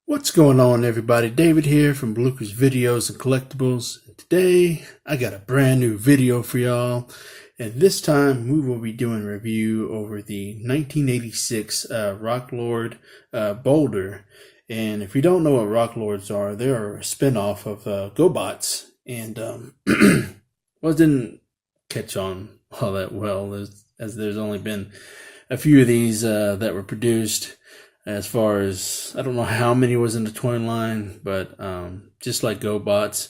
What's going on, everybody? David here from Bluckers Videos and Collectables. And today I got a brand new video for y'all, and this time we will be doing a review over the 1986 Rock Lord Boulder. And if you don't know what Rock Lords are, they are a spinoff of GoBots, and well, it didn't catch on all that well, as there's only been a few of these that were produced. As far as, I don't know how many was in the toy line, but just like GoBots,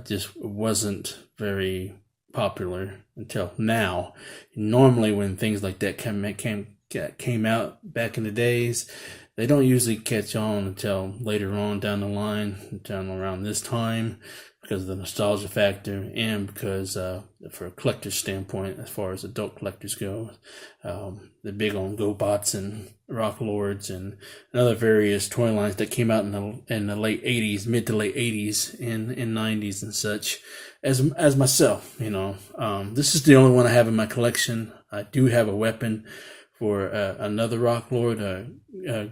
just wasn't very popular until now. Normally when things like that came out back in the days, they don't usually catch on until later on down the line, down around this time, because of the nostalgia factor, and because for a collector's standpoint, as far as adult collectors go, they're big on GoBots and Rock Lords and other various toy lines that came out in the late 80s, mid to late 80s and 90s and such. As myself, this is the only one I have in my collection. I do have a weapon for another Rock Lord,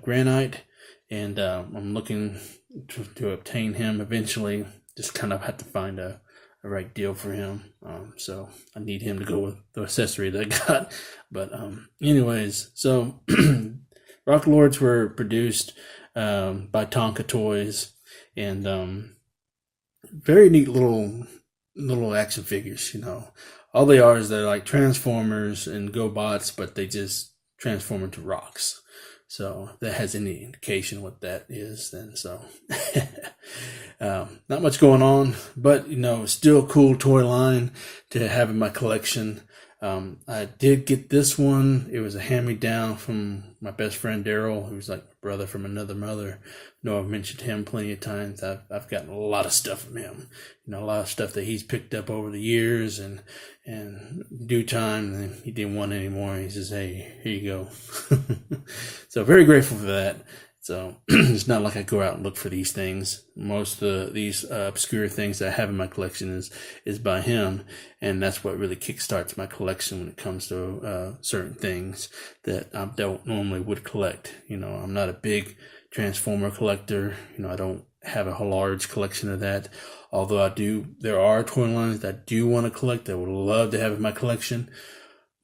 Granite, and I'm looking to obtain him eventually. Just kind of have to find a right deal for him. So I need him to go with the accessory that I got. But anyways, so Rock Lords were produced by Tonka Toys, and very neat little action figures. All they are is they're like Transformers and GoBots, but they just transform into rocks. So if that has any indication what that is, then so not much going on, but still a cool toy line to have in my collection. I did get this one. It was a hand-me-down from my best friend Daryl, who's like my brother from another mother. I've mentioned him plenty of times. I've gotten a lot of stuff from him. A lot of stuff that he's picked up over the years, and due time, he didn't want any more. He says, "Hey, here you go." So very grateful for that. So it's not like I go out and look for these things. Most of these obscure things that I have in my collection is by him, and that's what really kickstarts my collection when it comes to certain things that I don't normally would collect. I'm not a big Transformer collector. I don't have a large collection of that. Although there are toy lines that I do want to collect that I would love to have in my collection,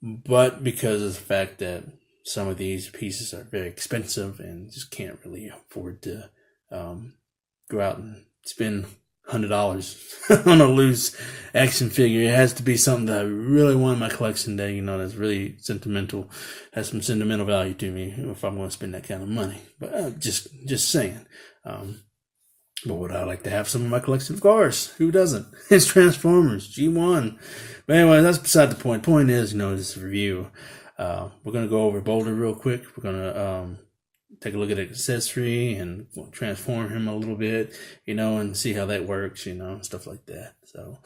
but because of the fact that some of these pieces are very expensive and just can't really afford to go out and spend $100 on a loose action figure. It has to be something that I really want in my collection that, that's really sentimental, has some sentimental value to me if I'm going to spend that kind of money. But just saying. But would I like to have some in my collection? Of course. Who doesn't? It's Transformers, G1. But anyway, that's beside the point. Point is, this review. We're going to go over Boulder real quick. We're going to take a look at the accessory and transform him a little bit, and see how that works, stuff like that. So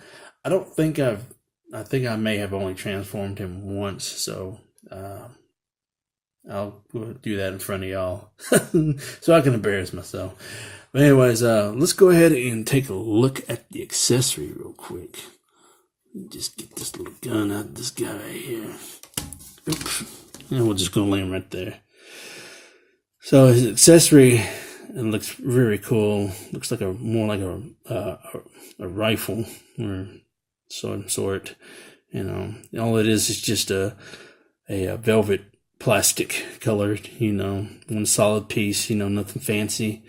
I think I may have only transformed him once. So I'll do that in front of y'all so I can embarrass myself. But anyways, let's go ahead and take a look at the accessory real quick. Just get this little gun out of this guy right here. Oops. And we're just going to lay him right there. So his accessory, it looks very cool. Looks like more like a rifle or some sort. All it is just a velvet plastic colored, one solid piece, nothing fancy.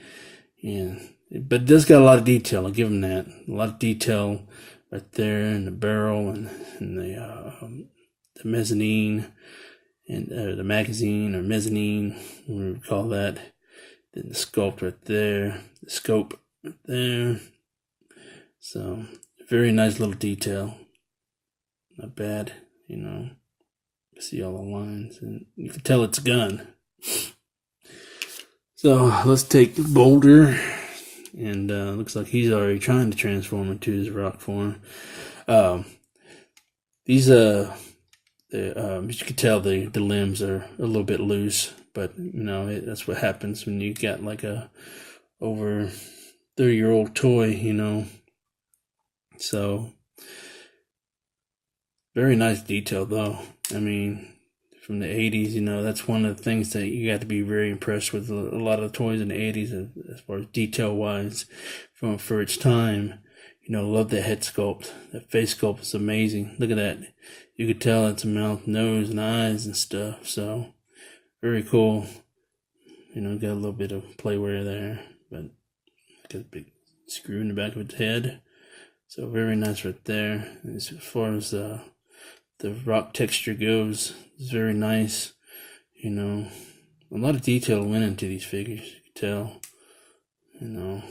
But it does got a lot of detail. I'll give him that. A lot of detail right there in the barrel and the mezzanine and the magazine or mezzanine, whatever we call that. Then the sculpt right there, the scope right there. So very nice little detail. Not bad, See all the lines, and you can tell it's a gun. So let's take Boulder, and looks like he's already trying to transform into his rock form. These as you can tell, the limbs are a little bit loose, but that's what happens when you got like a over 30-year-old toy, So very nice detail though. from the 80s. You know, that's one of the things that you got to be very impressed with. A lot of the toys in the 80s, as far as detail wise, for its time. You know, love that head sculpt. That face sculpt is amazing. Look at that. You could tell it's a mouth, nose, and eyes and stuff. So, very cool. You know, got a little bit of playware there, but got a big screw in the back of its head. So, very nice right there. As far as the rock texture goes, it's very nice. You know, a lot of detail went into these figures. You can tell. You know.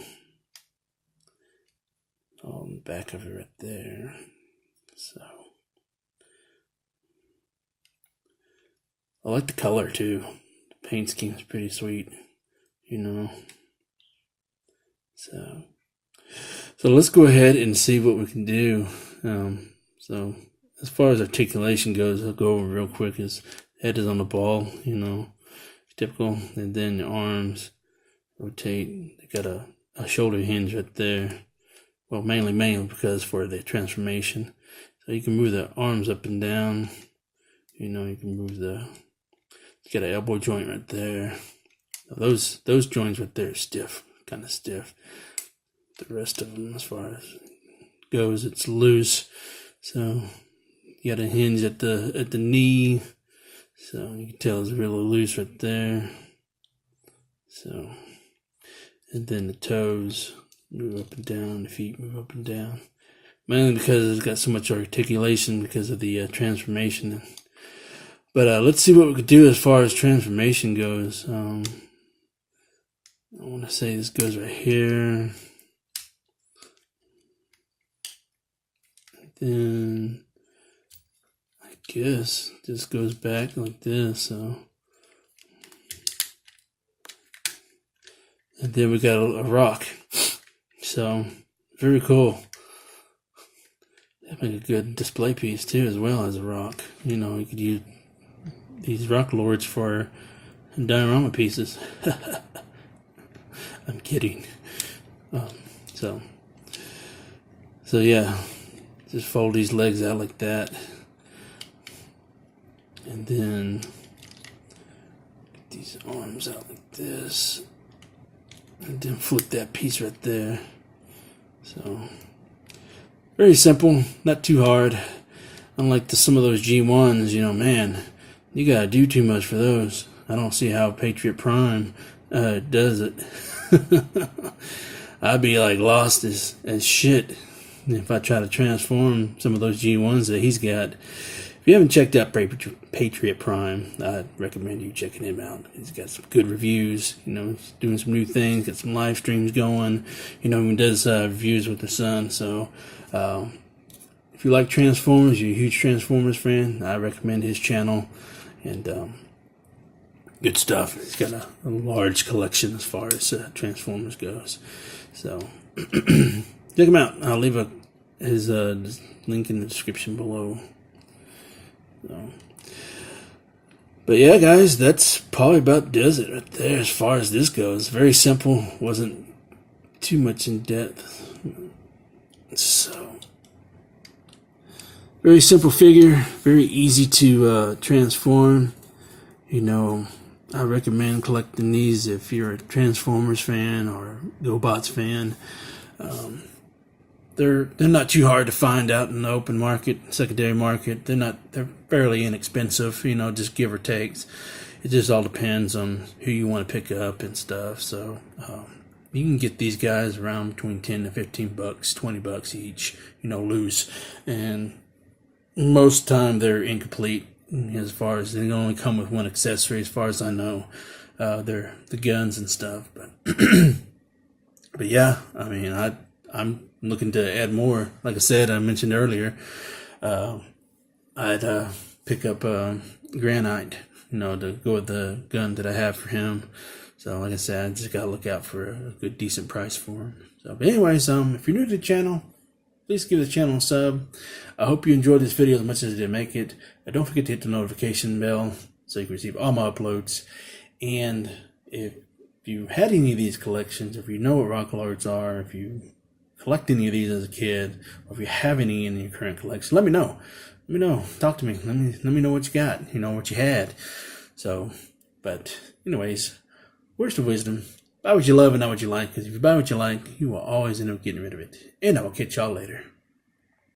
On the back of it right there. So I like the color too. The paint scheme is pretty sweet, you know. So let's go ahead and see what we can do. So as far as articulation goes, I'll go over real quick. His head is on the ball, you know, typical, and then the arms rotate. They got a shoulder hinge right there. Well, mainly because for the transformation. So you can move the arms up and down. You know, you can move you got an elbow joint right there. Those joints right there are stiff, kind of stiff. The rest of them, as far as goes, it's loose. So you got a hinge at the knee. So you can tell it's really loose right there. So, and then the toes move up and down, the feet move up and down. Mainly because it's got so much articulation because of the transformation. But let's see what we could do as far as transformation goes. I want to say this goes right here. Then I guess this goes back like this. So. And then we got a rock. So, very cool. That make a good display piece too, as well as a rock. You know, you could use these rock lords for diorama pieces. I'm kidding. So yeah, just fold these legs out like that, and then get these arms out like this, and then flip that piece right there. So, very simple, not too hard. Unlike some of those G1s, you know, man, you gotta do too much for those. I don't see how Patriot Prime does it. I'd be like lost as shit if I try to transform some of those G1s that he's got. If you haven't checked out Patriot Prime, I'd recommend you checking him out. He's got some good reviews, you know, he's doing some new things, got some live streams going, you know, he does reviews with the son. So if you like Transformers, you're a huge Transformers fan, I recommend his channel. And good stuff. He's got a large collection as far as Transformers goes. So check him out. I'll leave his link in the description below. So, but yeah, guys, that's probably about does it right there as far as this goes. Very simple. Wasn't too much in depth. So, very simple figure. Very easy to transform. You know, I recommend collecting these if you're a Transformers fan or GoBots fan. They're not too hard to find out in the open market, secondary market. They're fairly inexpensive, you know, just give or takes. It just all depends on who you want to pick up and stuff. So you can get these guys around between 10 to 15 bucks, 20 bucks each, you know, loose. And most time they're incomplete as far as they only come with one accessory, as far as I know. They're the guns and stuff, but but yeah, I mean, I'm looking to add more. Like I said, I mentioned earlier, I'd pick up Granite, you know, to go with the gun that I have for him. So like I said, I just gotta look out for a good, decent price for him. So, but anyways, if you're new to the channel, please give the channel a sub. I hope you enjoyed this video as much as I did make it. Don't forget to hit the notification bell so you can receive all my uploads. And if you had any of these collections, if you know what Rock Lords are, if you collect any of these as a kid, or if you have any in your current collection, let me know. Let me know. Talk to me. Let me know what you got. You know, what you had. So, but anyways, words of wisdom. Buy what you love and not what you like. Because if you buy what you like, you will always end up getting rid of it. And I will catch y'all later.